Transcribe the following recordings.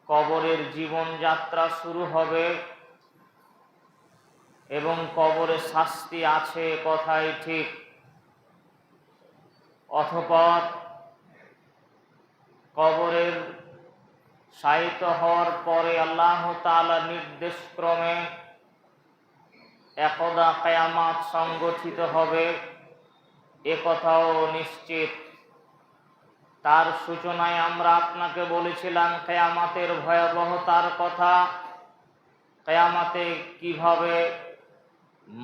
কবরের জীবনযাত্রা শুরু হবে এবং কবরে শাস্তি আছে, কথাই ঠিক। অতঃপর কবরের শায়িত হওয়ার পরে আল্লাহ তাআলা নির্দেশ ক্রমে একদা কিয়ামত সংগঠিত হবে, এ কথাও নিশ্চিত। তার সূচনায় আমরা আপনাকে বলেছিলাম কিয়ামতের ভয়াবহতার কথা, কিয়ামতে কিভাবে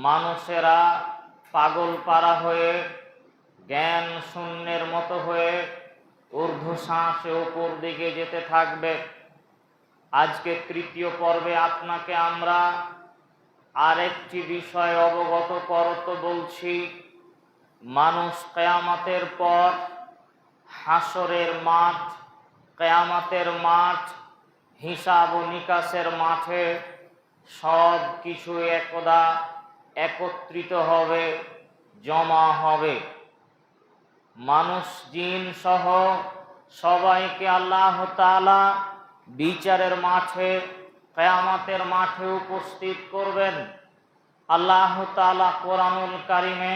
মানুষেরা পাগল পারা হয়ে, জ্ঞান শূন্যের মতো হয়ে ঊর্ধ্বশ্বাসে উপর দিকে যেতে থাকবে। আজকে তৃতীয় পর্বে আপনাকে আমরা আরেকটি বিষয় অবগত করতে বলছি। মানুষ কিয়ামতের পর হাসরের মাঠ, কিয়ামতের মাঠ, হিসাব ও নিকাশের মাঠে সব কিছু একদা একত্রিত হবে, জমা হবে। মানুষ জিন সহ সবাইকে আল্লাহ তাআলা বিচারের মাঠে, কিয়ামতের মাঠে উপস্থিত করবেন। আল্লাহ তাআলা কোরআনুল কারিমে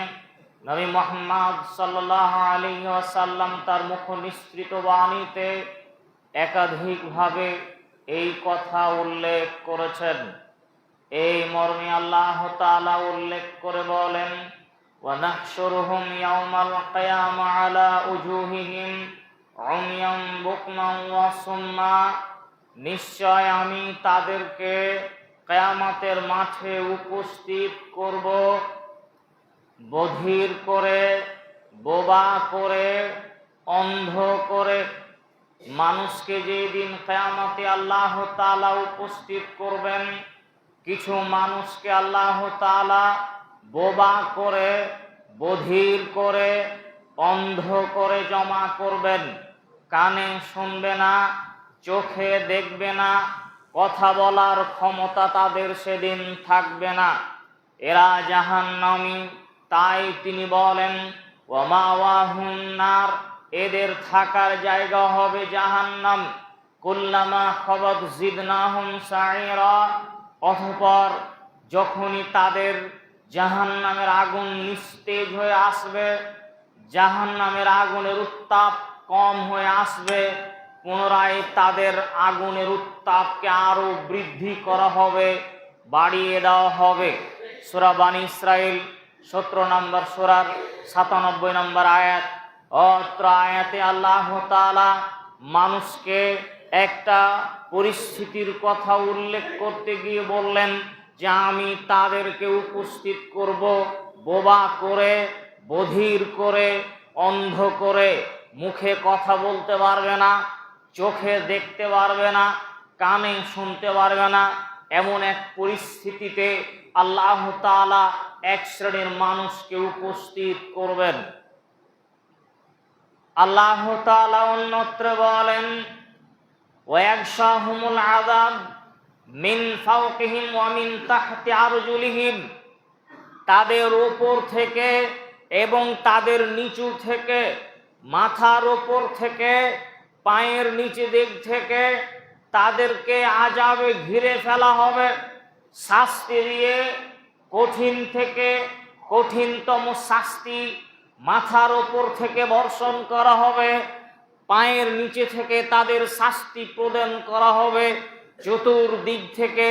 নবী মুহাম্মদ সাল্লাল্লাহু আলাইহি ওয়াসাল্লাম তার মুখ নিঃসৃত বাণীতে একাধিকভাবে এই কথা উল্লেখ করেছেন। এই মর্মে আল্লাহ তাআলা উল্লেখ করে বলেন, ওয়ানাহশুরুহুম ইয়াওমাল কিয়ামা আলা উজুহিহিম উময়াম বুকমান ওয়া সুম্মা, নিশ্চয় আমি তাদেরকে কিয়ামতের মাঠে উপস্থিত করব বধির করে, বোবা করে, অন্ধ করে। মানুষকে যেদিন কিয়ামতে আল্লাহ তাআলা উপস্থিত করবেন, কিছু মানুষকে আল্লাহ তাআলা বোবা করে, বধির করে, অন্ধ করে জমা করবেন। কানে শুনবে না, চোখে দেখবে না, কথা বলার ক্ষমতা তাদের সেদিন থাকবে না। এরা জাহান্নামী। তাই তিনি বলেন, ওয়া মাওয়াহুন নার, এদের থাকার জায়গা হবে জাহান্নাম। কুল্লামা খাবাত জিদনাহুম সাইরা, অতঃপর যখনই তাদের জাহান্নামের আগুন নিস্তেজ হয়ে আসবে, জাহান্নামের আগুনের উত্তাপ কম হয়ে আসবে, পুনরায় তাদের আগুনের উত্তাপকে আরো বৃদ্ধি করা হবে, বাড়িয়ে দেওয়া হবে। সূরা বানী ইসরাইল 17 নম্বর সূরার 97 নম্বর আয়াত। অত্র আয়াতে আল্লাহ তাআলা মানুষকে একটা পরিস্থিতির কথা উল্লেখ করতে গিয়ে বললেন যে আমি তাদেরকে উপস্থিত করব বোবা করে, বধির করে, অন্ধ করে। মুখে কথা বলতে পারবে না, চোখে দেখতে পারবে না, কানে শুনতে পারবে না। এমন এক পরিস্থিতিতে আল্লাহ তাআলা এক শ্রেণীর মানুষকে উপস্থিত করবেন। আল্লাহ তাআলা অন্যত্র বলেন, ওয়ায়াগশাহুমুল আযাব মিন ফাওকিহিম ওয়া মিন তাহতি আরজুলিহিম, তাদের উপর থেকে এবং তাদের নিচু থেকে, মাথার উপর থেকে, পায়ের নিচে দিক থেকে তাদেরকে আযাবে ঘিরে ফেলা হবে। শাস্তি দিয়ে কঠিন থেকে কঠিনতম শাস্তি মাথার উপর থেকে বর্ষণ করা হবে, পায়ের নিচে থেকে তাদের শাস্তি প্রদান করা হবে, চতুর্দিক থেকে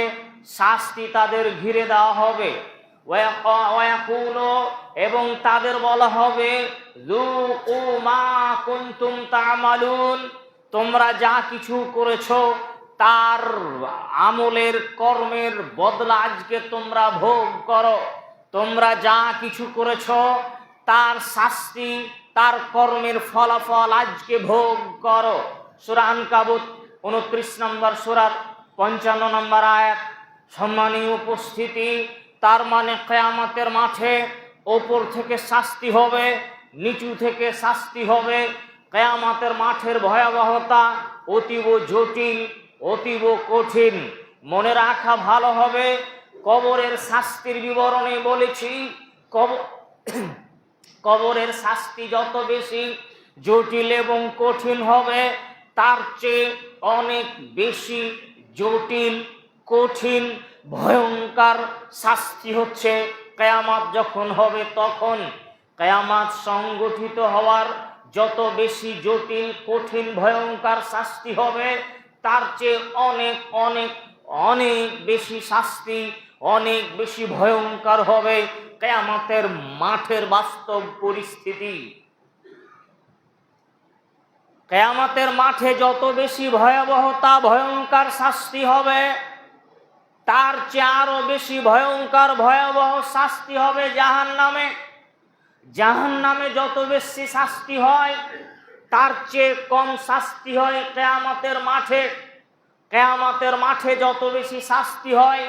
শাস্তি তাদের ঘিরে দেওয়া হবে। ওয়ায়াকুলু, এবং তাদের বলা হবে, যুকু মা কুনতুম তা'মালুন, তোমরা যা কিছু করেছো তার আমলের কর্মের বদলা আজকে তোমরা ভোগ করো। তোমরা যা কিছু করেছো তার শাস্তি, তার কর্মের ফলাফল আজকে ভোগ করো। সূরা আনকাবুত 29 নম্বর সূরার 55 নম্বর আয়াত। সম্মানীয় উপস্থিতি, তার মানে কিয়ামতের মাঠে ওপর থেকে শাস্তি হবে, নিচু থেকে শাস্তি হবে। কিয়ামতের মাঠের ভয়াবহতা অতীব জটিল, অতীব কঠিন। মনে রাখা ভালো হবে, কবরের শাস্তির বিবরণে বলেছি, কবরের শাস্তি যত বেশি জটিল এবং কঠিন হবে, তার চেয়ে অনেক বেশি জটিল, কঠিন, ভয়ঙ্কর শাস্তি হচ্ছে কিয়ামত যখন হবে তখন। কিয়ামত সংগঠিত হওয়ার যত বেশি জটিল, কঠিন, ভয়ঙ্কর শাস্তি হবে, তার চেয়ে অনেক অনেক অনেক বেশি শাস্তি, অনেক বেশি ভয়ঙ্কর হবে কিয়ামতের মাঠের বাস্তব পরিস্থিতি। কিয়ামতের মাঠে যত বেশি ভয়াবহতা, ভয়ঙ্কর শাস্তি হবে, তার চেয়ে আরো বেশি ভয়ঙ্কর ভয়াবহ শাস্তি হবে জাহান্নামে। জাহান্নামে যত বেশি শাস্তি হয়, তার চেয়ে কম শাস্তি হয় কিয়ামতের মাঠে। কিয়ামতের মাঠে যত বেশি শাস্তি হয়,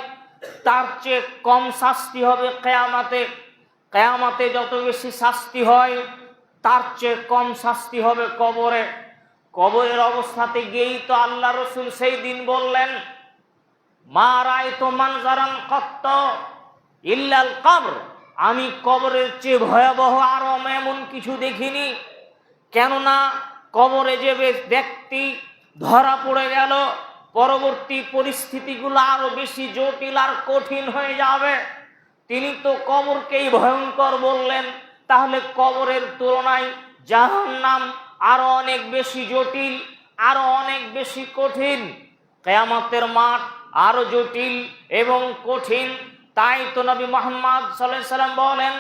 তার চেয়ে কম শাস্তি হবে কিয়ামতে। কিয়ামতে যত বেশি শাস্তি হয়, তার চেয়ে কম শাস্তি হবে কবরে। কবরের অবস্থাতে গিয়েই তো আল্লাহ রসুল সেই দিন বললেন, মা রাআইতু মানজারান কত্ত ইল্লাল কবর, আমি কবরের চেয়ে ভয়াবহ আরো এমন কিছু দেখিনি। কেননা কবরে যে ব্যক্তি ধরা পড়ে গেল, পরবর্তী পরিস্থিতিগুলো আরো বেশি জটিল আর কঠিন হয়ে যাবে। তিনি তো কবরকেই ভয়ঙ্কর বললেন, তাহলে কবরের তুলনায় জাহান্নাম আরো অনেক বেশি জটিল, আরো অনেক বেশি কঠিন। কিয়ামতের মাঠ আরো জটিল এবং কঠিন। তাই তো নবী মুহাম্মদ সাল্লাল্লাহু আলাইহি সাল্লাম বলেন,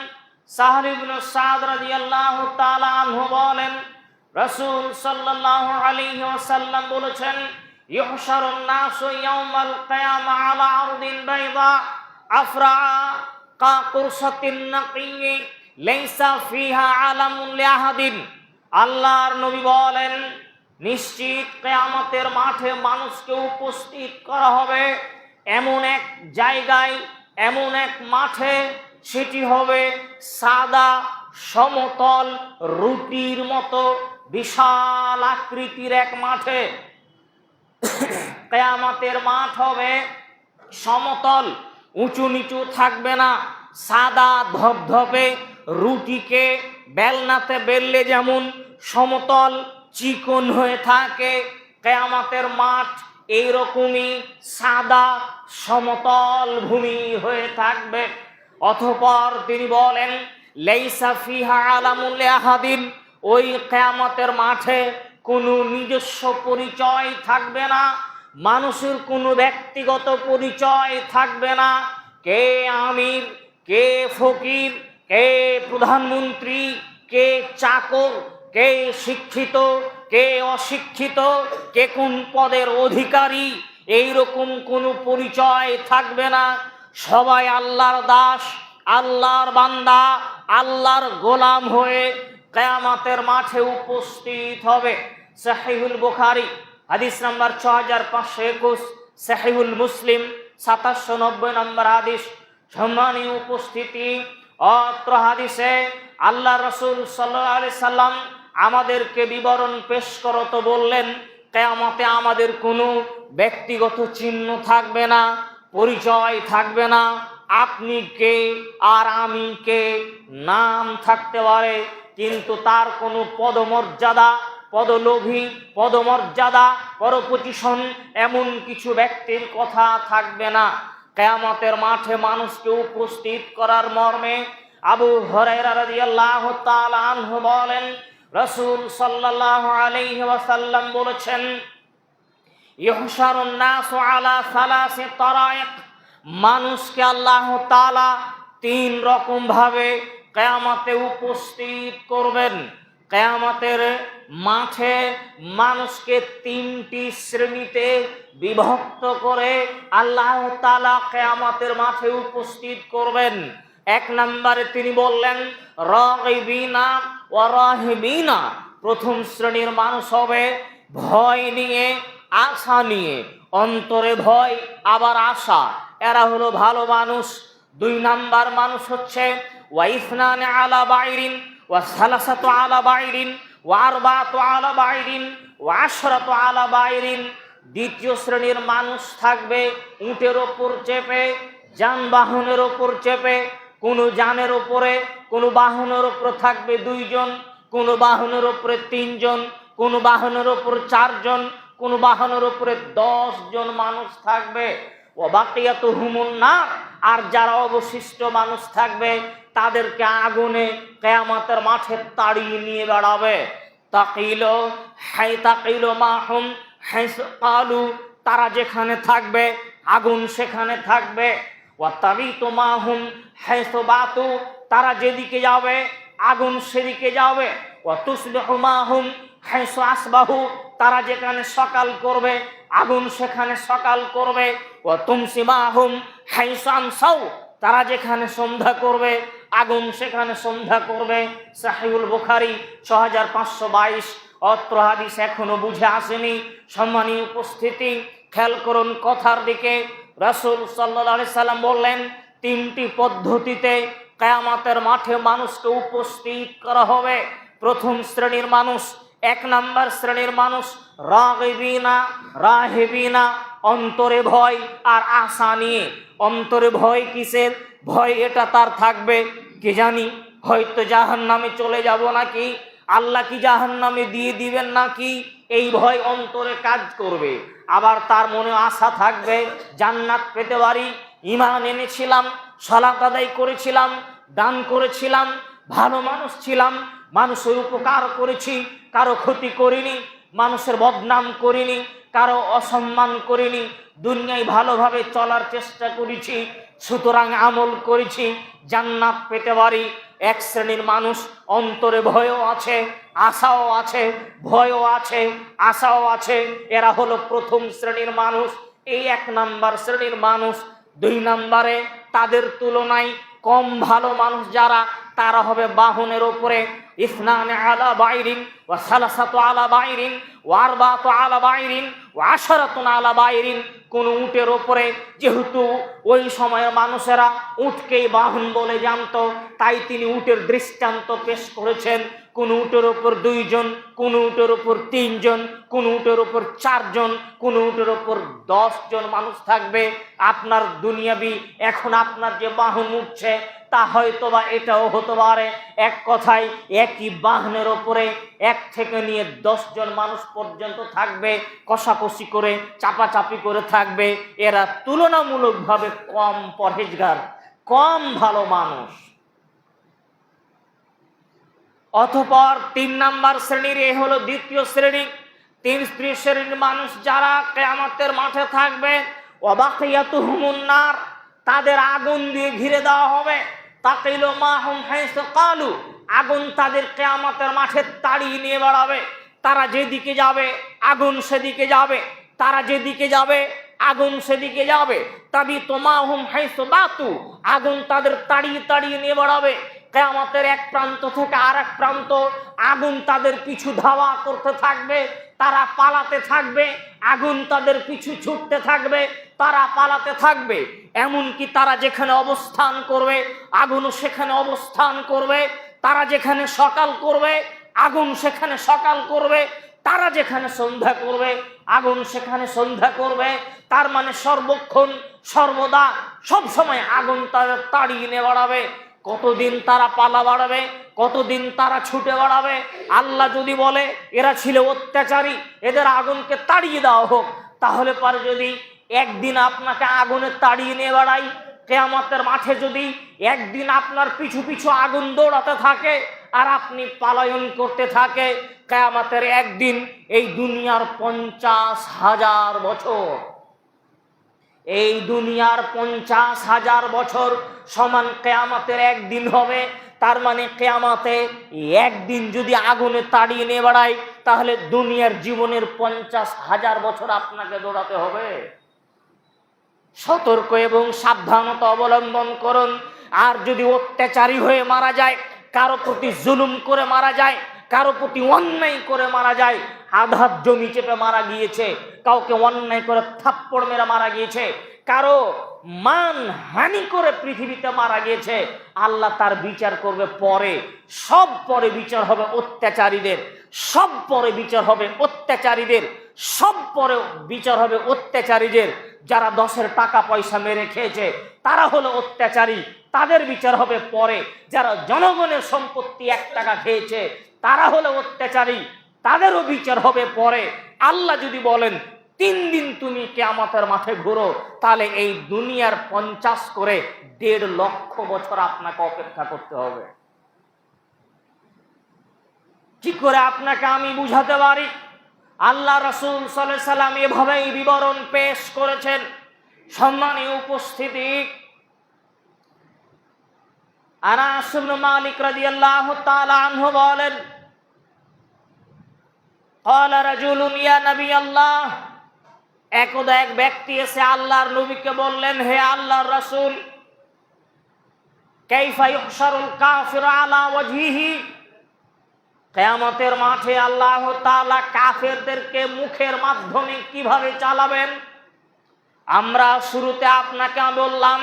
সাহল ইবনে সাদ রাদিয়াল্লাহু তাআলা আনহু বলেন, রাসূল সাল্লাল্লাহু আলাইহি ওয়াসাল্লাম বলেছেন, ইহশারুন নাসু ইয়াউমাল কিয়ামা আলা আরদিন বাইদা আফরা কা কুরসাতিন নাকিয়্যি লাইসা ফিহা আলামুন লিআহাদিন। আল্লাহর নবী বলেন, নিশ্চিত কিয়ামতের মাঠে মানুষকে উপস্থিত করা হবে এমন এক জায়গায়, এমন এক মাঠে, সেটি হবে সাদা সমতল রুটির মতো বিশাল আকৃতির এক মাঠে। কিয়ামতের মাঠ হবে সমতল, উঁচু নিচু থাকবে না, সাদা ধপধপে, রুটিকে বেলনাতে বেললে যেমন সমতল চিকন হয়ে থাকে, কিয়ামতের মাঠ এইরকমই সাদা সমতল ভূমি হয়ে থাকবে। অতঃপর তিনি বলেন, লাইসা ফিহা আলামুন লিআহাদিন, ওই কিয়ামতের মাঠে কোনো নিজস্ব পরিচয় থাকবে না, মানুষের কোনো ব্যক্তিগত পরিচয় থাকবে না। কে আমির, কে ফকির, কে প্রধানমন্ত্রী, কে চাকর, কে শিক্ষিত, কে অশিক্ষিত, কে কোন পদের অধিকারী, এইরকম কোনো পরিচয় থাকবে না। সবাই আল্লাহর দাস, আল্লাহর বান্দা, আল্লাহর গোলাম হয়ে কিয়ামতের মাঠে উপস্থিত হবে। সহিহুল বুখারী হাদিস নাম্বার 6521, সহিহুল মুসলিম 2790 নম্বর হাদিস। সম্মানীয় উপস্থিতি, অত্র হাদিসে আল্লাহ রাসূল সাল্লাল্লাহু আলাইহি সাল্লাম আমাদেরকে বিবরণ পেশ করত বললেন, কিয়ামতে আমাদের কোনো ব্যক্তিগত চিহ্ন থাকবে না, পরিচয় থাকবে না। আপনি কে আর আমি কে নাম থাকতে পারে, কিন্তু তার কোনো পদমর্যাদা, পদলোভী, পদমর্যাদা, পরপজিশন এমন কিছু ব্যক্তির কথা থাকবে না। কিয়ামতের মাঠে মানুষকে উপস্থিত করার মর্মে আবু হুরায়রা রাদিয়াল্লাহু তাআলা আনহু বলেন, রাসূল সাল্লাল্লাহু আলাইহি ওয়াসাল্লাম বলেছেন, ইহশারুন নাসু আলা সালাসি তারাইক, মানুষকে আল্লাহ তাআলা তিন রকম ভাবে কিয়ামতে উপস্থিত করবেন। কিয়ামতের মাঠে মানুষকে তিনটি শ্রেণীতে বিভক্ত করে আল্লাহ তাআলা কিয়ামতের মাঠে উপস্থিত করবেন। এক নম্বরে তিনি বললেন, রাগিবিনা ওয়া রাহিবিনা, প্রথম শ্রেণীর মানুষ হবে ভয় নিয়ে, আশা নিয়ে, অন্তরে ভয় আবার আশা, এরা হলো ভালো মানুষ। দুই নাম্বার মানুষ হচ্ছে ওয়াইসনানে আলা বাইরিন ওয়া সালাসাতু আলা বাইরিন ওয়া আরবাতু আলা বাইরিন ওয়া আশরাতু আলা বাইরিন। দ্বিতীয় শ্রেণীর মানুষ থাকবে উটের ওপর চেপে, যানবাহনের ওপর চেপে, কোনো যানের ওপরে, কোনো বাহনের ওপর থাকবে দুইজন, কোনো বাহনের ওপরে তিনজন, কোনো বাহনের ওপর চারজন, কোন বাহনের উপরে 10 জন মানুষ থাকবে। ও বাকিয়াতুহুমুন নার, আর যারা অবশিষ্ট মানুষ থাকবে তাদেরকে আগুনে কিয়ামতের মাঠে তাড়িয়ে নিয়ে বেড়াবে। তাকিলো মাহুম হাইসু ক্বালু, তারা যেখানে থাকবে আগুন সেখানে থাকবে। ওয়া তাবিতু মাহুম হাইসু বাতু, তারা যেদিকে যাবে আগুন সেদিকে যাবে। ওয়া তুসবিহু মাহুম হাইসু আসবাহু, তারা যেখানে সকাল করবে আগুন সেখানে সকাল করবে। ওয়া তুমসি মাহুম হাইসু আমসাউ, তারা যেখানে সন্ধ্যা করবে আগুন সেখানে সন্ধ্যা করবে। সহিহুল বুখারী 6522। অত্র হাদিস এখনো বুঝে আসেনি। সম্মানীয় উপস্থিতি, খেয়াল করুন কথার দিকে। রাসূল সাল্লাল্লাহু আলাইহি সাল্লাম বললেন, 3টি পদ্ধতিতে কিয়ামতের মাঠে মানুষকে উপস্থিত করা হবে। প্রথম শ্রেণীর মানুষ, 1 নাম্বার শ্রেণীর মানুষ রাগিবিনা রাহিবিনা, অন্তরে ভয় আর আশা নিয়ে। অন্তরে ভয় কিসের? ভয় এটা তার থাকবে, কি জানি হয়তো জাহান্নামে চলে যাব নাকি, আল্লাহ কি জাহান্নামে দিয়ে দিবেন নাকি, এই ভয় অন্তরে কাজ করবে। আবার তার মনে আশা থাকবে জান্নাত পেতে পারি, ঈমান এনেছিলাম, সালাত আদায় করেছিলাম, দান করেছিলাম, ভালো মানুষ ছিলাম, মানুষের উপকার করেছি, কারো ক্ষতি করিনি, মানুষের বদনাম করিনি, কারো অসম্মান করিনি, দুনিয়ায় ভালোভাবে চলার চেষ্টা করেছি, সুতরাং আমল করেছি, জান্নাত পেতে পারি। 1 শ্রেণীর মানুষ অন্তরে ভয়ও আছে, আশাও আছে, ভয়ও আছে, আশাও আছে। এরা হলো প্রথম শ্রেণীর মানুষ, এই 1 নাম্বার শ্রেণীর মানুষ। 2 নাম্বারে তাদের তুলনায় কম ভালো মানুষ যারা, তারা হবে বাহনের উপরে। ইসনানে আলা বাইরিন ওয়া সালাসাতু আলা বাইরিন ওয়া আরবাতু আলা বাইরিন ওয়া আশারাতুন আলা বাইরিন, কোন উটের উপরে, যেহেতু ওই সময়ের মানুষেরা উটকেই বাহন বলে জানতো, তাই তিনি উটের দৃষ্টান্ত পেশ করেছেন। কোন উটের উপর 2 জন, কোন উটের উপর 3 জন, কোন উটের উপর 4 জন, কোন উটের উপর 10 জন মানুষ থাকবে। আপনার দুনিয়াবি এখন আপনার যে বাহন উঠছে তা হয়তো বা এটাও হতে পারে। এক কথায় একই বাহনের উপরে 1 থেকে নিয়ে 10 জন মানুষ পর্যন্ত থাকবে, কষাকষি করে চাপাচাপি করে থাকবে। এরা তুলনামূলকভাবে কম পরহেজগার, কম ভালো মানুষ। অতঃপর 3 নাম্বার শ্রেণীর, এ হলো দ্বিতীয় শ্রেণী। 3 শ্রেণীর মানুষ যারা কিয়ামতের মাঠে থাকবে, ওয়া বাকিয়াতুহুমুন নার, তাদের আগুন দিয়ে ঘিরে দেওয়া হবে। তাকিলু মাহুম হাইসু ক্বালু, আগুন তাদের কিয়ামতের মাঠে তাড়িয়ে নিয়ে বেড়াবে। তারা যেদিকে যাবে আগুন সেদিকে যাবে, তারা যেদিকে যাবে আগুন সেদিকে যাবে। তাবিতু মাহুম হাইসু বাতু, আগুন তাদের তাড়িয়ে তাড়িয়ে নিয়ে বেড়াবে। কিয়ামতের এক প্রান্ত থেকে আরেক প্রান্ত আগুন তাদের পিছু ধাওয়া করতে থাকবে, তারা পালাতে থাকবে, আগুন তাদের পিছু ছুটতে থাকবে, তারা পালাতে থাকবে। এমনকি তারা যেখানে অবস্থান করবে আগুনও সেখানে অবস্থান করবে, তারা যেখানে সকাল করবে আগুন সেখানে সকাল করবে, তারা যেখানে সন্ধ্যা করবে আগুন সেখানে সন্ধ্যা করবে। তার মানে সর্বক্ষণ সর্বদা সব সময় আগুন তাদের তাড়িয়ে নিয়ে বেড়াবে। কতদিন তারা পালা বাড়াবে, কতদিন তারা ছুটে বেড়াবে? আল্লাহ যদি বলে এরা ছিল অত্যাচারী, এদের আগুনকে তাড়িয়ে দেওয়া হোক, তাহলে পরে যদি একদিন আপনাকে আগুনে তাড়িয়ে নিয়ে বেড়াই, কিয়ামতের মাঠে যদি একদিন আপনার পিছু পিছু আগুন দৌড়াতে থাকে আর আপনি পালায়ন করতে থাকে, কিয়ামতের একদিন এই দুনিয়ার 50,000 বছর, এই দুনিয়ার 50,000 বছর সমান কিয়ামতের একদিন হবে। তার মানে কিয়ামতে একদিন যদি আগুনে তাড়িয়ে নিয়ে বেড়ায়, তাহলে দুনিয়ার জীবনের 50,000 বছর আপনাকে দৌড়াতে হবে। সতর্ক এবং সাবধানতা অবলম্বন করুন। আর যদি অত্যাচারী হয়ে মারা যায়, কারো প্রতি জুলুম করে মারা যায়, কারো প্রতি অন্যায় করে মারা যায়, আধার জমি চেপে মারা গিয়েছে, কাউকে অন্যায় করে থাপ্পড় মেরে মারা গিয়েছে, কারো মান হানি করে পৃথিবীতে মারা গিয়েছে, আল্লাহ তার বিচার করবে পরে। সব পরে বিচার হবে অত্যাচারীদের, সব পরে বিচার হবে অত্যাচারীদের, সব পরে বিচার হবে অত্যাচারীদের। যারা 10-এর টাকা পয়সা মেরে খেয়েছে তারা হলো অত্যাচারী, তাদের বিচার হবে পরে। যারা জনগণের সম্পত্তি 1 টাকা খেয়েছে তারা হলো অত্যাচারী, তাদেরও বিচার হবে পরে। আল্লাহ যদি বলেন 3 দিন তুমি কিয়ামতের মাঠে ঘুরো, তাহলে এই দুনিয়ার 50 করে 1.5 লক্ষ বছর আপনাকে অপেক্ষা করতে হবে। কি করে আপনাকে আমি বুঝাতে পারি? আল্লাহ রাসূল সাল্লাল্লাহু আলাইহি সাল্লাম এভাবেই বিবরণ পেশ করেছেন। সম্মানীয় উপস্থিতি, আনাস ইবনে মালিক রাদিয়াল্লাহু তাআলা আনহু বলেন, ক্বালা রাজুলুন ইয়া নবী আল্লাহ, একদা এক ব্যক্তি এসে আল্লাহর নবীকে বললেন, হে আল্লাহর রাসূল, কাইফা ইহশারুল কাফির আলা ওয়াজহিহি, কিয়ামতের মাঠে আল্লাহ তাআলা কাফেরদেরকে মুখের মাধ্যমে কিভাবে চালাবেন? আমরা শুরুতে আপনাকে বললাম,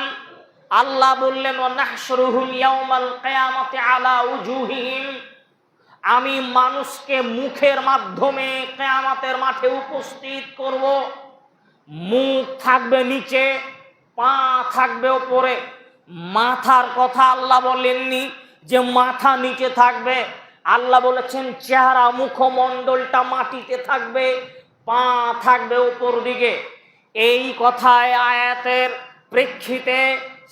আল্লাহ বললেন ওয়ানাহশুরুহুম ইয়াউমাল কিয়ামাতি আলা উজুহিহিম, আমি মানুষকে মুখের মাধ্যমে কিয়ামতের মাঠে উপস্থিত করব। মুখ থাকবে নিচে, পা থাকবে উপরে। মাথার কথা আল্লাহ বলেননি যে মাথা নিচে থাকবে, আল্লাহ বলেছেন চেহারা মুখমণ্ডলটা মাটিতে থাকবে, পা থাকবে উপর দিকে। এই কথায় আয়াতের প্রেক্ষিতে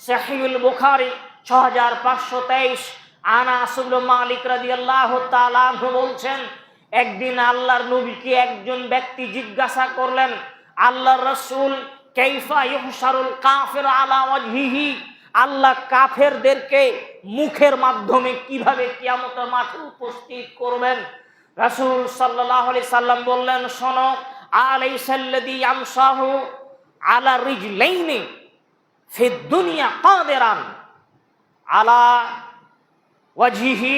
সহিহুল বুখারী 6523 আনাস ইবনে মালিক রাদিয়াল্লাহু তাআলা আনহু বলছেন, একদিন আল্লাহর নবীকে একজন ব্যক্তি জিজ্ঞাসা করলেন, আল্লাহর রাসূল, কাইফা ইহশারুল কাফির আলা ওয়াজহিহি, আল্লাহ কাফেরদেরকে মুখের মাধ্যমে কিভাবে কিয়ামতের মাঠে উপস্থিত করবেন? রাসূল সাল্লাল্লাহু আলাইহি সাল্লাম বললেন, শোনো, আলাইসাল্লাযী ইয়ামশাহু আলা রিজলাইনি ফিদ দুনিয়া কাদিরান আলা ওয়াজহিহি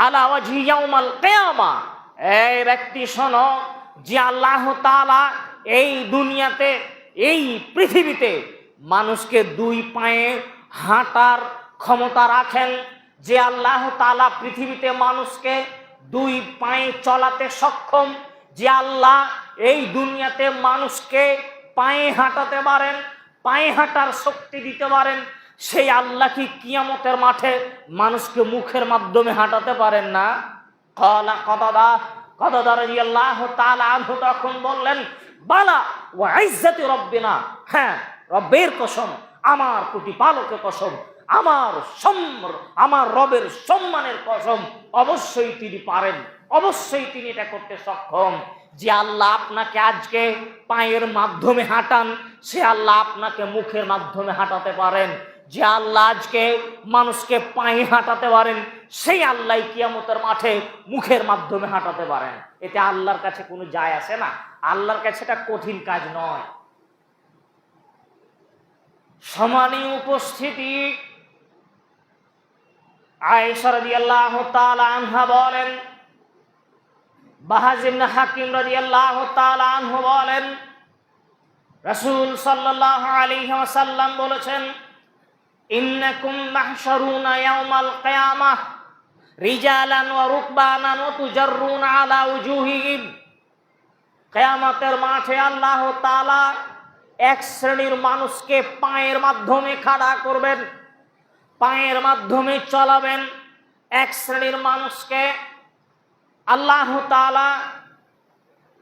আলা ওয়াজহি ইয়াউমাল কিয়ামা। এই ব্যক্তি শোনো, যে আল্লাহ তাআলা এই দুনিয়াতে, এই পৃথিবীতে মানুষকে 2 পায়ে হাঁটার ক্ষমতা রাখেন, যে আল্লাহ তাআলা পৃথিবীতে মানুষকে 2 পায়ে চলাতে সক্ষম, যে আল্লাহ এই দুনিয়াতে মানুষকে পায়ে হাঁটাতে পারেন, পায়ে হাঁটার শক্তি দিতে পারেন, সেই আল্লাহ কি কিয়ামতের মাঠে মানুষকে মুখের মাধ্যমে হাঁটাতে পারেন না? ক্বালা কতাদা রাদিয়াল্লাহু তাআলা আনহু তখন বললেন, বালা ওয়া ইজ্জাতি রাব্বিনা, হ্যাঁ, রবের কসম, আমার প্রতিপালকের কসম, আমার রবের সম্মানের কসম, অবশ্যই তিনি পারেন, অবশ্যই তিনি এটা করতে সক্ষম। যে আল্লাহ আপনাকে আজকে পায়ের মাধ্যমে হাঁটান, সে আল্লাহ আপনাকে মুখের মাধ্যমে হাঁটাতে পারেন। যে আল্লাহ আজকে মানুষকে পায়ে হাঁটাতে পারেন, সেই আল্লাহ কিয়ামতের মাঠে মুখের মাধ্যমে হাঁটাতে পারেন। এতে আল্লাহর কাছে কোনো যায় আসে না, আল্লাহর কাছে এটা কঠিন কাজ নয়। সম্মানীয় উপস্থিতি, আয়েশা রাদিয়াল্লাহু তাআলা আনহা বলেন, বাহাজ ইবনে হাকিম রাদিয়াল্লাহু তাআলা আনহু বলেন, রাসূল সাল্লাল্লাহু আলাইহি ওয়াসাল্লাম বলেছেন, ইন্নাকুম মাহশারুনা ইয়াউমাল কিয়ামাহ রিজালান ওয়া রুকবানান ওয়া তুজাররুনা আলা উজুহিহিম, কিয়ামতের মাঠে আল্লাহ তাআলা এক শ্রেণীর মানুষকে পায়ের মাধ্যমে খাড়া করবেন, পায়ের মাধ্যমে চলাবেন। এক শ্রেণীর মানুষকে আল্লাহ তাআলা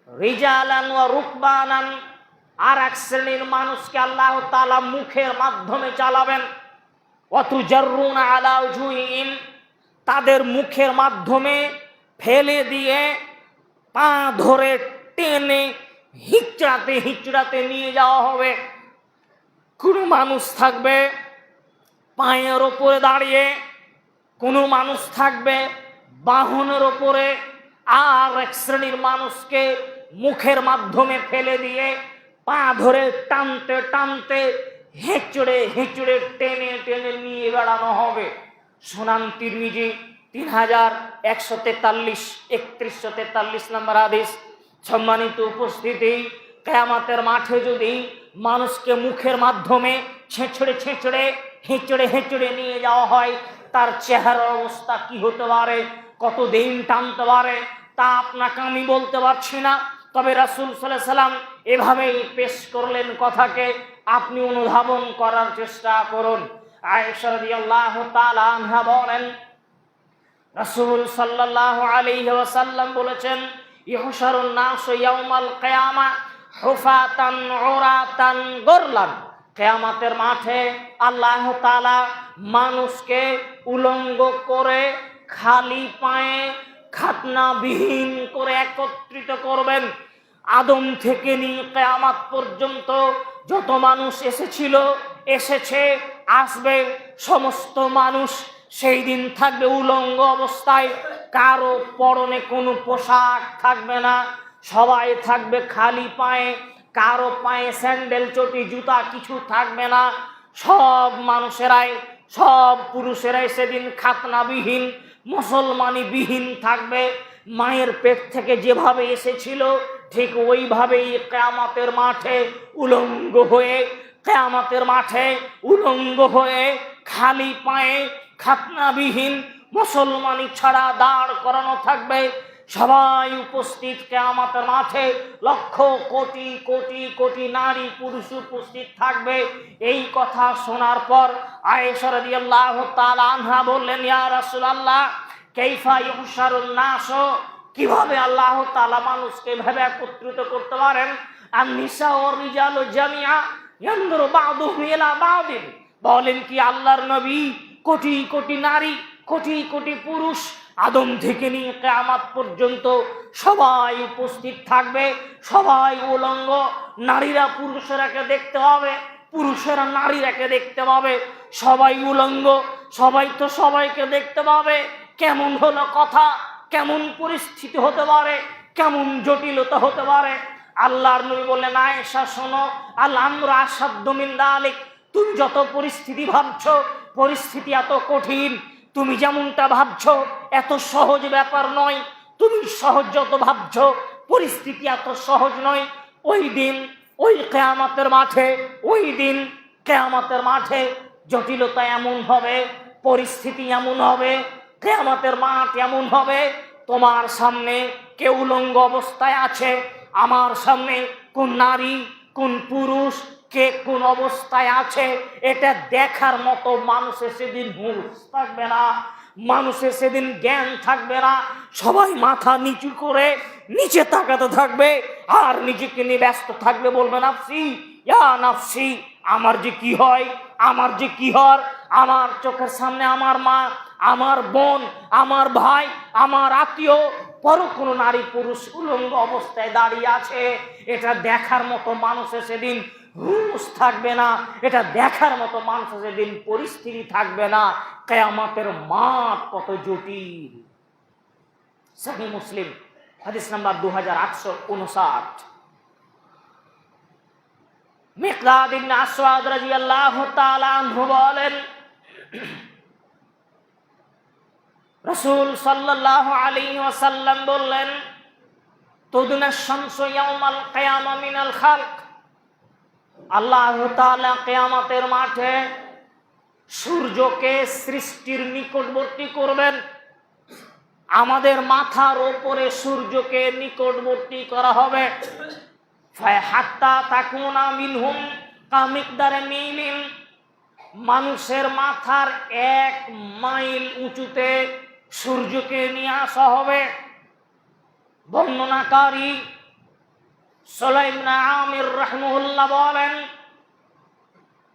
রিজালান ওয়া রুকবানান, আর এক শ্রেণীর মানুষকে আল্লাহ তাআলা মুখের মাধ্যমে চালাবেন। ওয়া তুজাররুনা আলা উজুহিহিম, তাদের মুখের মাধ্যমে ফেলে দিয়ে পা ধরে টেনে হিচড়াতে হিচড়াতে নিয়ে যাওয়া হবে। কোনো মানুষ থাকবে পায়ের ওপরে দাঁড়িয়ে, কোনো মানুষ থাকবে বাহনের ওপরে, আর এক শ্রেণীর মানুষকে মুখের মাধ্যমে ফেলে দিয়ে পা ধরে টানতে টানতে হেঁচড়ে হেঁচড়ে টেনে টেনে নিয়ে বেড়ানো হবে। সুনান তিরমিজি 3143 3143 নম্বর হাদিস। সম্মানিত উপস্থিতি, কিয়ামতের মাঠে যদি মানুষকে মুখের মাধ্যমে ছেঁচড়ে ছেঁচড়ে হেঁচড়ে হেঁচড়ে নিয়ে যাওয়া হয়, তার চেহারার অবস্থা কি হতে পারে, কতদিন টানতে পারে, তা আপনাকে আমি বলতে পারছি না। তবে রাসূল সাল্লাল্লাহু আলাইহি সাল্লাম এভাবেই পেশ করলেন কথাকে, আপনি অনুধাবন করার চেষ্টা করুন। আয়েশা রাদিয়াল্লাহু তাআলা আনহা বলেন, রাসূল সাল্লাল্লাহু আলাইহি ওয়াসাল্লাম বলেছেন, ইহশারুন নাস ইয়াউমাল কিয়ামা হুফাতান উরাতান গুরলান। কিয়ামতের মাঠে আল্লাহ তাআলা মানুষকে উলঙ্গ করে খালি পায়ে খাতনাবিহীন করে একত্রিত করবেন। আদম থেকে নিয়ে কিয়ামত পর্যন্ত যত মানুষ এসেছিল, এসেছে, আসবে, সমস্ত মানুষ সেই দিন থাকবে উলঙ্গ অবস্থায়। কারো পরনে কোনো পোশাক থাকবে না, সবাই থাকবে খালি পায়ে। কারো পায়ে স্যান্ডেল চটি জুতা কিছু থাকবে না। সব মানুষেরাই, সব পুরুষেরাই সেদিন খাতনাবিহীন, মুসলমানি বিহীন থাকবে। মায়ের পেট থেকে যেভাবে এসেছিল ঠিক ওইভাবেই কিয়ামতের মাঠে উলঙ্গ হয়ে, কিয়ামতের মাঠে উলঙ্গ হয়ে খালি পায়ে খাতনাবিহীন মুসলমানি ছাড়া দাঁড় করানো থাকবে। সবাই উপস্থিত কিয়ামতের মাঠে, লক্ষ কোটি কোটি কোটি নারী পুরুষ উপস্থিত থাকবে। এই কথা শোনার পর আয়েশা রাদিয়াল্লাহু তাআলা আনহা বললেন, ইয়া রাসূলুল্লাহ কাইফা ইহশারুন নাস, কিভাবে আল্লাহ তাআলা মানুষকে এভাবে একত্রিত করতে পারেন? আর নিসা ও রিজাল জামিআ ইয়ানদুরু বা'দুহুম ইলা বা'দিন, বলেন কি আল্লাহর নবী কোটি কোটি নারী, কোটি কোটি পুরুষ, আদম থেকে নিয়ে কিয়ামত পর্যন্ত সবাই উপস্থিত থাকবে। সবাই উলঙ্গ, নারীরা পুরুষেরাকে দেখতে পাবে, পুরুষেরা নারীরাকে দেখতে পাবে। সবাই উলঙ্গ, সবাই তো সবাইকে দেখতে পাবে। কেমন হলো কথা, কেমন পরিস্থিতি হতে পারে, কেমন জটিলতা হতে পারে? আল্লাহর নবী বললেন, আয়েশা শোনো, আল আমরু আসাদ্দু মিন যালিক, তুমি যত পরিস্থিতি ভাবছো, পরিস্থিতি এত কঠিন। তুমি যেমনটা ভাবছো এত সহজ ব্যাপার নয়। তুমি সহজ যত ভাবছো, পরিস্থিতি এত সহজ নয়। ওই দিন, ওই কিয়ামতের মাঠে, ওই দিন কিয়ামতের মাঠে জটিলতা এমন হবে, পরিস্থিতি এমন হবে, কিয়ামতের মাঠ এমন হবে, তোমার সামনে কেউ উলঙ্গ অবস্থায় আছে, আমার সামনে কোন নারী কোন পুরুষ কে কোন অবস্থায় আছে, এটা দেখার মতো মানুষের সেদিন হুঁশ থাকবে না, মানুষের সেদিন জ্ঞান থাকবে না। সবাই মাথা নিচু করে নিচে তাকাতে থাকবে আর নিজেকে নিয়ে ব্যস্ত থাকবে, বলবে নাফসি ইয়া নাফসি, আমার যে কি হয়, আমার যে কি হয়। আমার চোখের সামনে আমার মা, আমার বোন, আমার ভাই, আমার আত্মীয়, পর কোনো নারী পুরুষ উলঙ্গ অবস্থায় দাঁড়িয়ে আছে, এটা দেখার মতো মানুষের সেদিন হুঁশ থাকবে না, এটা দেখার মতো মানুষের সেদিন পরিস্থিতি থাকবে না। কিয়ামতের মাঠ কত জটিল। সহিহ মুসলিম হাদিস নাম্বার 2859। মিকদাদ ইবনে আসওয়াদ রাদিয়াল্লাহু তাআলা আনহু বলেন, রাসূল সাল্লাল্লাহু আলাইহি ওয়াসাল্লাম বললেন, তুদনা শামসু ইয়াউমাল কিয়ামা মিনাল খালক, আল্লাহ তাআলা কিয়ামতের মাঠে সূর্যকে সৃষ্টির নিকটবর্তী করবেন। আমাদের মাথার উপরে সূর্যকে নিকটবর্তী করা হবে। ফাহাত্তা তাকুনা মিনহুম কামিকদারে মিলিন, মানুষের মাথার 1 মাইল উঁচুতে সূর্যকে নিয়ে আসা হবে। বর্ণনাকারী সুলাইম ইবনে আমির রাহিমাহুল্লাহ বলেন,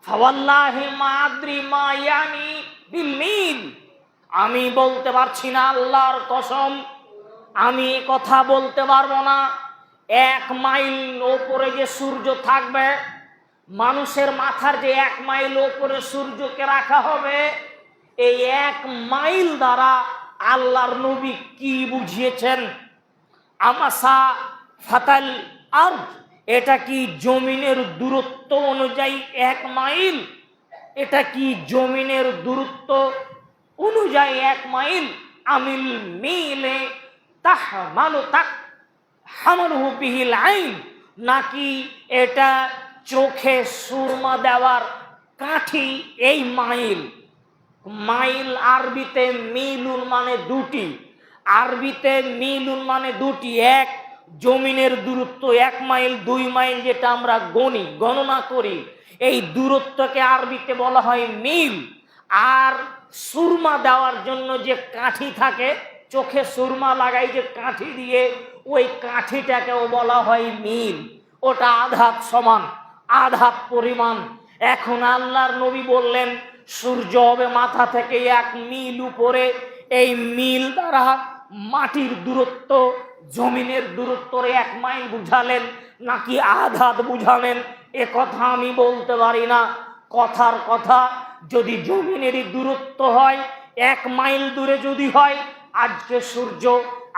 ফাওয়াল্লাহি মা আদরি মা ইয়ানি বিল মিল, আমি বলতে পারছি না, আল্লাহর কসম আমি কথা বলতে পারবো না। 1 মাইল উপরে যে সূর্য থাকবে, মানুষের মাথার যে 1 মাইল উপরে সূর্যকে রাখা হবে, এই 1 মাইল দ্বারা আল্লাহর নবী কি বুঝিয়েছেন? আমাসা ফাতাল আরদ, এটা কি জমিনের দূরত্ব অনুযায়ী 1 মাইল? এটা কি জমিনের দূরত্ব অনুযায়ী 1 মাইল? আমিল মিলে তাহমালু তাক হামালহু বিহিল আইন, নাকি এটা চোখে সুরমা দেওয়ার কাঠি এই মাইল? মাইল আরবিতে মিলুন মানে 2টি, আরবিতে মিলুন মানে 2টি। 1 জমিনের দূরত্ব 1 মাইল, 2 মাইল যেটা আমরা গণনা করি, এই দূরত্বকে আরবিতে বলা হয় মিল। আর সুরমা দেওয়ার জন্য যে কাঠি থাকে, চোখে সুরমা লাগাই যে কাঠি দিয়ে, ওই কাঠিটাকেও বলা হয় মিল। ওটা আধাত সমান, আধাত পরিমাণ। এখন আল্লাহর নবী বললেন সূর্য হবে মাথা থেকে 1 মিল উপরে। এই মিল দ্বারা মাটির দূরত্ব, জমিনের দূরত্বর 1 মাইল বুঝালেন নাকি আধাত বুঝালেন এ কথা আমি বলতে পারি না। কথার কথা, যদি জমিনেরই দূরত্ব হয় 1 মাইল দূরে যদি হয়, আজকে সূর্য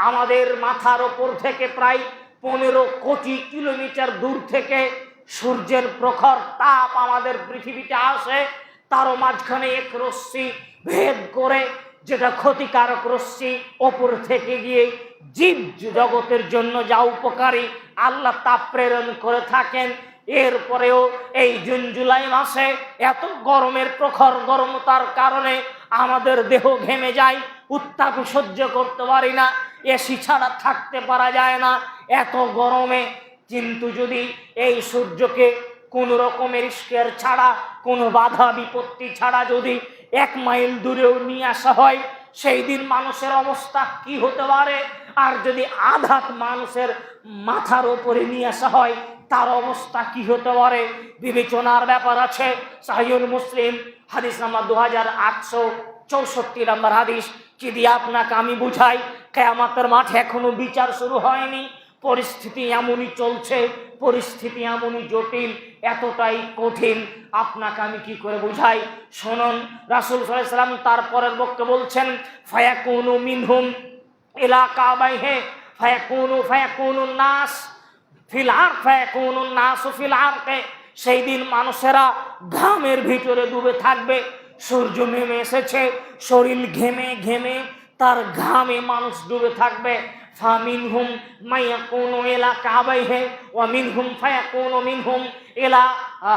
আমাদের মাথার ওপর থেকে প্রায় 15 কোটি কিলোমিটার দূর থেকে সূর্যের প্রখর তাপ আমাদের পৃথিবীতে আসে, তারও মাঝখানে এক রশ্মি ভেদ করে, যেটা ক্ষতিকারক রশ্মি, ওপর থেকে গিয়ে জীব জগতের জন্য যা উপকারী আল্লাহ তাপ প্রেরণ করে থাকেন। এরপরেও এই জুন জুলাই মাসে এত গরমের প্রখর গরমতার কারণে আমাদের দেহ ঘেমে যায়, উত্তাপ সহ্য করতে পারি না, এসি ছাড়া থাকতে পারা যায় না এত গরমে। কিন্তু যদি এই সূর্যকে কোনো রকমের স্কেয়ার ছাড়া, কোনো বাধা বিপত্তি ছাড়া যদি 1 মাইল দূরেও নিয়ে আসা হয়, সেই দিন মানুষের অবস্থা কি হতে পারে? আর যদি আধাত মানুষের মাথার উপরে নিয়ে আসা হয়, তার অবস্থা কি হতে পারে? বিবেচনার ব্যাপার আছে। সহিহুল মুসলিম হাদিস নাম্বার 2864 নম্বর হাদিস। যদি আপনাকে আমি বুঝাই, কিয়ামতের মাঠে এখনো বিচার শুরু হয়নি, পরিস্থিতি এমনই চলছে, পরিস্থিতি এমনই জটিল, এতটাই কঠিন, আপনাকে আমি কি করে বুঝাই? শুনুন, রাসূল সাল্লাল্লাহু আলাইহি ওয়াসাল্লাম তারপরের বক্তব্যে বলছেন, ফায়াকুনু মিনহুম ইলা কাবাইহি ফায়াকুনু নাস ফিল আরক ফায়াকুনু নাসু ফিল আরকে। সেই দিন মানুষেরা ঘামের ভিতরে ডুবে থাকবে। সূর্য নেমে এসেছে, শরীর ঘেমে ঘেমে তার ঘামে মানুষ ডুবে থাকবে। ফামিনহুম মায়াকুনু ইলা কাবাইহি ওয়া মিনহুম ফায়াকুনু মিনহুম ইলা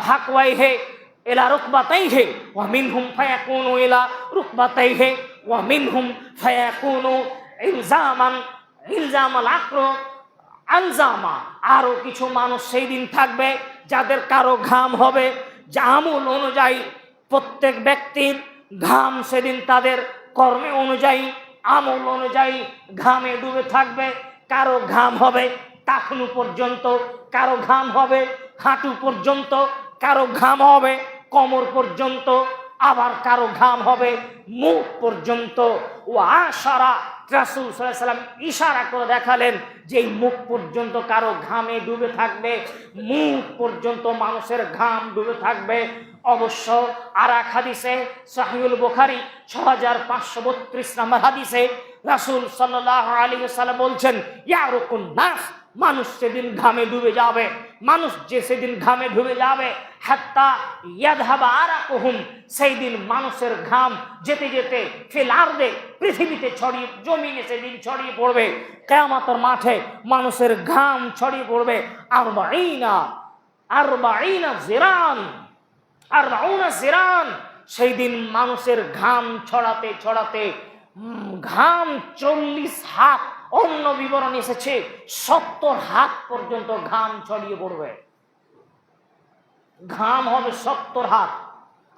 হাকওয়াইহি ইলা রুকবাতাইহি ওয়া মিনহুম ফায়াকুনু ইলা রুকবাতাইহি ওয়া মিনহুম ফায়াকুনু ইলজামাল আকর আলজামা। আরো কিছু মানুষ সেই দিন থাকবে যাদের কারো ঘাম হবে আমল অনুযায়ী। প্রত্যেক ব্যক্তির ঘাম সেদিন তাদের কর্মে অনুযায়ী, আমল অনুযায়ী ঘামে ডুবে থাকবে। কারো ঘাম হবে টাকনু পর্যন্ত, কারো ঘাম হবে হাঁটু পর্যন্ত, কারো ঘাম হবে কোমর পর্যন্ত, আবার কারো ঘাম হবে মুখ পর্যন্ত। ও আশারা, রাসূল সাল্লাল্লাহু আলাইহি ওয়াসাল্লাম ইশারা করে দেখালেন যে মুখ পর্যন্ত কারো ঘামে ডুবে থাকবে, মুখ পর্যন্ত মানুষের ঘাম ডুবে থাকবে। অবশ্য আর এক হাদিসে, সহিহুল বুখারী 6532 নম্বর হাদিসে রাসূল সাল্লাল্লাহু আলাইহি ওয়াসাল্লাম বলছেন, ইয়ারুকুন নাস, মানুষ সেদিন ঘামে ডুবে যাবে, মানুষ যে সেদিন ঘামে ডুবে যাবে, হাত্তা ইয়াযহাবা আরাকুহুম, সেই দিন মানুষের ঘাম যেতে যেতে ফিল আরদে, পৃথিবীতে ছড়িয়ে, জমিনে সেদিন ছড়িয়ে পড়বে। কিয়ামতের মাঠে মানুষের ঘাম ছড়িয়ে পড়বে 40 জিরান। সেই দিন মানুষের ঘাম ছড়াতে ছড়াতে ঘাম 40 হাত, অন্য বিবরণ এসেছে 70 হাত পর্যন্ত ঘাম ছড়িয়ে পড়বে। ঘাম হবে 70 হাত,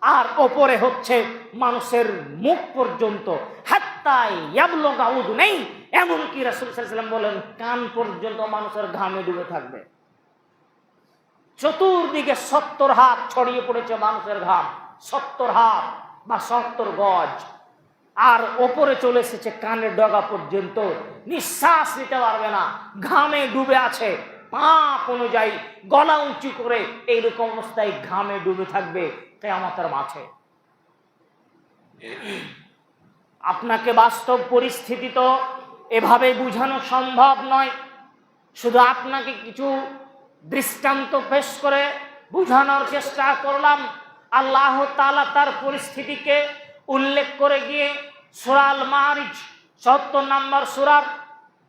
আর ওপরে হচ্ছে মানুষের মুখ পর্যন্ত, হাত্তা ইয়াবলুগা উযুনাই, এমনকি রাসূল সাল্লাল্লাহু আলাইহি ওয়াসাল্লাম বলেন কান পর্যন্ত মানুষের ঘামে ডুবে থাকবে। চতুর্দিকে 70 হাত ছড়িয়ে পড়েছে মানুষের ঘাম, 70 হাত বা 70 গজ, আর ওপরে চলে এসেছে কানের ডগা পর্যন্ত। নিঃশ্বাস নিতে পারবে না, ঘামে ডুবে আছে, পাপ অনুযায়ী গলা উঁচু করে এইরকম অবস্থায় ঘামে ডুবে থাকবে কিয়ামতের মাঠে। আপনাকে বাস্তব পরিস্থিতি তো এভাবে বোঝানো সম্ভব নয়, শুধু আপনাকে কিছু দৃষ্টান্ত পেশ করে বোঝানোর চেষ্টা করলাম। আল্লাহ তাআলা তার পরিস্থিতিকে উল্লেখ করে গিয়ে সূরা আল মারিজ ৭০ নম্বর সূরার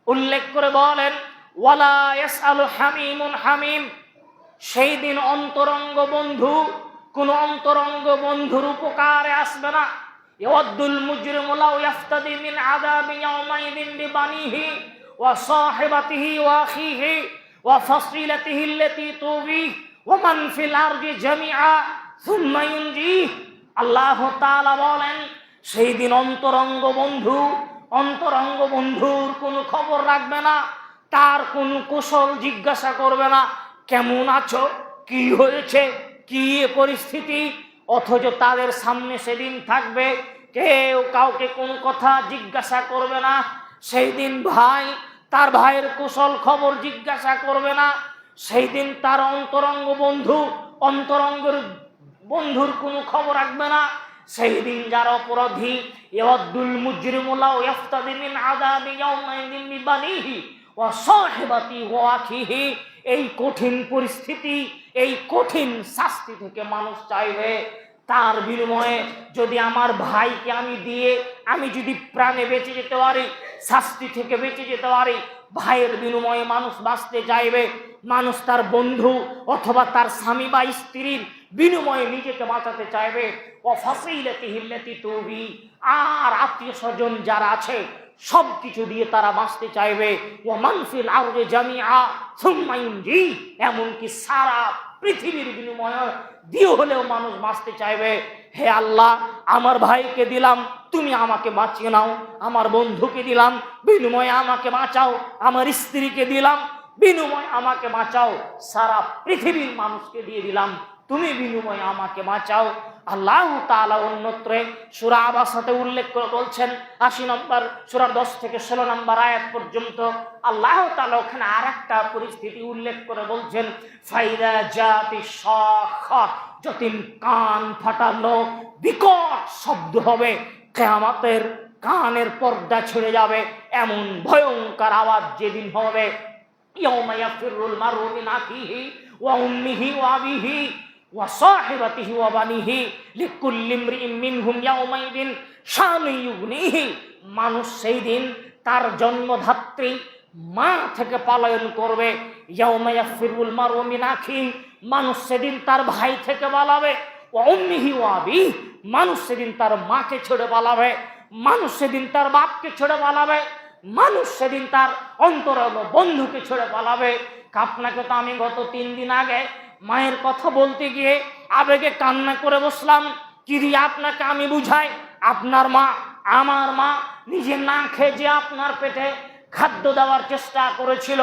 উল্লেখ করে বলেন, ওয়ালা ইয়াসআলু হামিমুন হামিম, সেই দিন অন্তরঙ্গ বন্ধু কোন অন্তরঙ্গ বন্ধুর উপকারে আসবে না। ইয়াওয়াদ্দুল মুজরিমু লাউ ইয়াফতাদি মিন আযাবি ইয়াওমাইযিন বিবানিহি ওয়া সাহিবাতিহি ওয়া আখিহি ওয়া ফাসিলাতিহি আল্লাতী তুবিহি ওয়া মান ফিল আরদি জামিআ সুম্মা ইউনজিহি। আল্লাহ তাআলা বলেন, সেই দিন অন্তরঙ্গ বন্ধুর কোনো খবর রাখবে না, তার কোনো কুশল জিজ্ঞাসা করবে না, কেমন আছো, কি হয়েছে, কি পরিস্থিতি। অথচ তাদের সামনে সেদিন থাকবে, কেউ কাউকে কোনো কথা জিজ্ঞাসা করবে না। সেই দিন ভাই তার ভাইয়ের কুশল খবর জিজ্ঞাসা করবে না। সেই দিন তার অন্তরঙ্গ বন্ধু অন্তরঙ্গের বন্ধুর কোনো খবর রাখবে না। সেই দিন যার অপরাধী, ইয়াদুল মুজরিমুলা ইয়াফতাদি মিন আযাবি ইয়াউমাইযিন বিবানিহি ওয়া সাহিবাতি ওয়া আখিহি, এই কঠিন পরিস্থিতি, এই কঠিন শাস্তি থেকে মানুষ চাইবে তার বিনিময়ে যদি আমার ভাইকে আমি দিয়ে আমি যদি প্রাণে বেঁচে যেতে পারি, শাস্তি থেকে বেঁচে যেতে পারি, ভাইয়ের বিনিময়ে মানুষ বাঁচতে চাইবে। মানুষ তার বন্ধু অথবা তার স্বামী বা স্ত্রীর বিনিময়ে নিজেকে বাঁচাতে চাইবে। ও ফাসিলাতিহি আল্লাতী তুবি, আর আত্মীয় স্বজন যারা আছে সব কিছু দিয়ে তারা বাঁচতে চাইবে। ও মানফিল আরদি জামিআ সুম্মা ইউনজি, এমনকি সারা পৃথিবীর বিনিময়ে দিয়ে হলেও মানুষ বাঁচতে চাইবে। হে আল্লাহ, আমার ভাইকে দিলাম, তুমি আমাকে বাঁচিয়ে নাও। আমার বন্ধুকে দিলাম, বিনিময়ে আমাকে বাঁচাও। আমার স্ত্রীকে দিলাম, বিনিময়ে আমাকে বাঁচাও। সারা পৃথিবীর মানুষকে দিয়ে দিলাম, তুমি বিনিময়ে আমাকে বাঁচাও। আল্লাহ তাআলা অন্যত্রে সূরা আবাসাতে উল্লেখ করে বলছেন, ৮০ নম্বর সূরার ১০ থেকে ১৬ নম্বর আয়াত পর্যন্ত আল্লাহ তাআলা ওখানে আরেকটা পরিস্থিতি উল্লেখ করে বলছেন, ফাইদা জাতি শাখা, যতীন কান ফাটানো বিকট শব্দ হবে, কিয়ামতের কানের পর্দা ছিঁড়ে যাবে, এমন ভয়ঙ্কর আওয়াজ যেদিন হবে। ইয়াউমা ইয়াফিরুল মারউ মিন আখিহি ওয়া উম্মিহি ওয়া আবিহি ওয়া সাহিবাতিহি ওয়া বানিহি লিকুল্লি ইমরিইন মিনহুম ইয়াউমাইদিন শানুন ইউগনিহি, মানুষ সেই দিন তার জন্মধাত্রী মা থেকে পলায়ন করবে। ইয়াউমা ইয়াফিরুল মারউ মিন আখিহি, মানুষ সেদিন তার ভাই থেকে পালাবে। ওয়া উম্মিহি ওয়া আবিহি, মানুষ সেদিন তার মাকে ছেড়ে পালাবে। মানুষ সেদিন তার বাপকে ছেড়ে পালাবে। মানুষ সেদিন তার অন্তরঙ্গ বন্ধুকে ছেড়ে পালাবে। আপনাকে তো আমি গত ৩ দিন আগে মায়ের কথা বলতে গিয়ে আবেগে কান্না করে বসলাম। কি দিয়ে আপনাকে আমি বুঝাই, আপনার মা, আমার মা নিজে না খেয়ে যে আপনার পেটে খাদ্য দেওয়ার চেষ্টা করেছিল,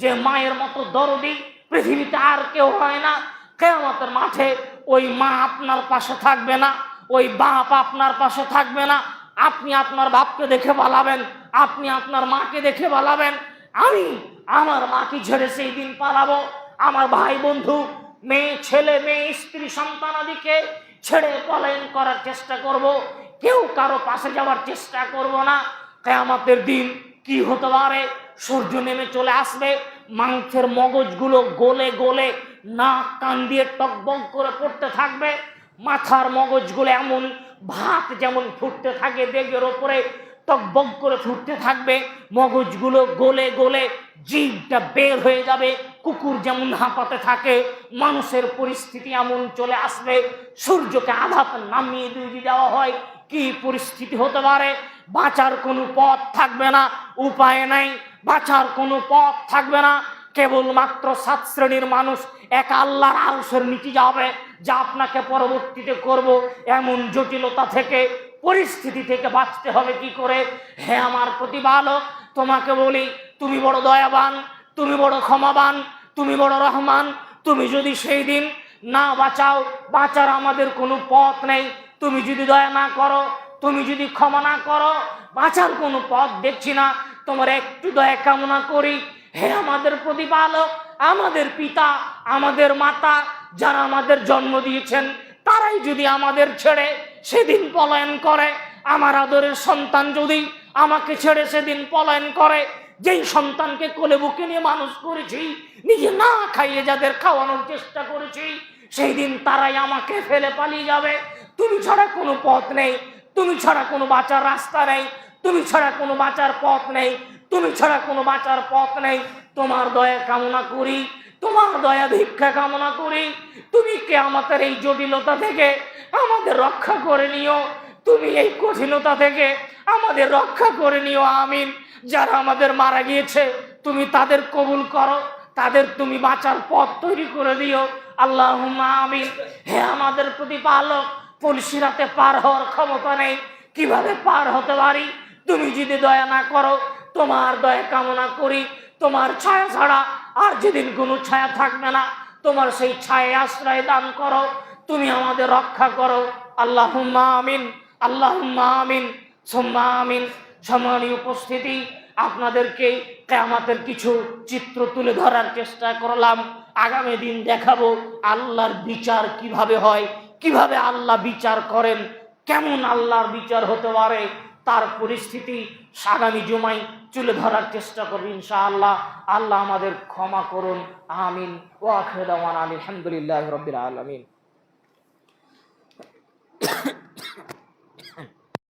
যে মায়ের মতো দরদি পৃথিবীতে আর কেউ হয় না। কিয়ামতের মাঠে ওই মা আপনার পাশে থাকবে না, ওই বাপ আপনার পাশে থাকবে না। আপনি আপনার বাপকে দেখে পালাবেন, আপনি আপনার মাকে দেখে পালাবেন। আমি আমার মাকে ছেড়ে সেই দিন পালাবো। আমার ভাই বন্ধু, মেয়ে ছেলে, মেয়ে স্ত্রী সন্তানাদিকে ছেড়ে পলায়ন করার চেষ্টা করব। কেউ কারো পাশে যাওয়ার চেষ্টা করব না। কিয়ামতের দিন কি হতে পারে, সূর্য নেমে চলে আসবে, মাংসের মগজগুলো গলে গলে নাক কান দিয়ে টকবক করে পড়তে থাকবে। মাথার মগজগুলো এমন ভাত যেমন ফুটতে থাকে দেগের ওপরে, টকবক করে ফুটতে থাকবে। মগজগুলো গলে গলে জিভটা বের হয়ে যাবে, কুকুর যেমন হাঁপাতে থাকে। মানুষের পরিস্থিতি এমন চলে আসবে, সূর্যকে আঘাত নামিয়ে দিয়ে দেওয়া হয়। কি পরিস্থিতি হতে পারে, বাঁচার কোনো পথ থাকবে না, উপায় নাই, বাঁচার কোনো পথ থাকবে না। কেবলমাত্র ৭ শ্রেণীর মানুষ এক আল্লাহর আরশের নিচে যাবে, যা আপনাকে পরবর্তীতে করব। এমন জটিলতা থেকে, পরিস্থিতি থেকে বাঁচতে হবে কি করে? হে আমার প্রতিপালক, তোমাকে বলি, তুমি বড় দয়াবান, তুমি বড় ক্ষমাবান, তুমি বড় রহমান। তুমি যদি সেই দিন না বাঁচাও, বাঁচার আমাদের কোনো পথ নেই। তুমি যদি দয়া না করো, তুমি যদি ক্ষমা না করো, বাঁচার কোনো পথ দেখছি না। তোমার একটু দয়া কামনা করি। হে আমাদের প্রতিপালক, আমাদের পিতা, আমাদের মাতা, যারা আমাদের জন্ম দিয়েছেন, তারাই যদি আমাদের ছেড়ে সেদিন পলায়ন করে, আমার আদরের সন্তান যদি আমাকে ছেড়ে সেদিন পলায়ন করে, যেই সন্তানকে কোলে বুকে নিয়ে মানুষ করেছি, নিজে না খাইয়ে যাদের খাওয়ানোর চেষ্টা করেছি, সেই দিন তারাই আমাকে ফেলে পালিয়ে যাবে। তুমি ছাড়া কোনো পথ নেই, তুমি ছাড়া কোনো বাঁচার রাস্তা নেই, তুমি ছাড়া কোনো বাঁচার পথ নেই, তুমি ছাড়া কোনো বাঁচার পথ নেই। তোমার দয়া কামনা করি, তোমার দয়া ভিক্ষা কামনা করি। তুমি কিয়ামতের এই জটিলতা থেকে আমাদের রক্ষা করে নিও, তুমি এই কঠিনতা থেকে আমাদের রক্ষা করে নিও। আমিন। যারা আমাদের মারা গিয়েছে, তুমি তাদের কবুল করো, তাদের তুমি বাঁচার পথ তৈরি করে দিও। আল্লাহুম্মা আমিন। হে আমাদের প্রতিপালক, পলসিরাতে পার হওয়ার ক্ষমতা নেই, কিভাবে পার হতে পারি? তুমি যদি দয়া না করো, তোমার দয়া কামনা করি, তোমার ছায়া ছাড়া আর যেদিন কোনো ছায়া থাকবে না, তোমার সেই ছায়া আশ্রয় দান করো, তুমি আমাদের রক্ষা করো। আল্লাহুম্মা আমিন, আল্লাহুম্মা আমিন, সুম্মা আমিন। সম্মানীয় উপস্থিতি, আপনাদেরকে কিয়ামতের কিছু চিত্র তুলে ধরার চেষ্টা করলাম। আগামী দিন দেখাবো আল্লাহর বিচার কিভাবে হয়, কিভাবে আল্লাহ বিচার করেন, কেমন আল্লাহর বিচার হতে পারে, তার পরিস্থিতি আগামী জুমায় তুলে ধরার চেষ্টা করবো ইনশাআল্লাহ। আল্লাহ আমাদের ক্ষমা করুন, আমিন। ওয়া আখিরু দাওয়ানা আলহামদুলিল্লাহি রাব্বিল আলামিন।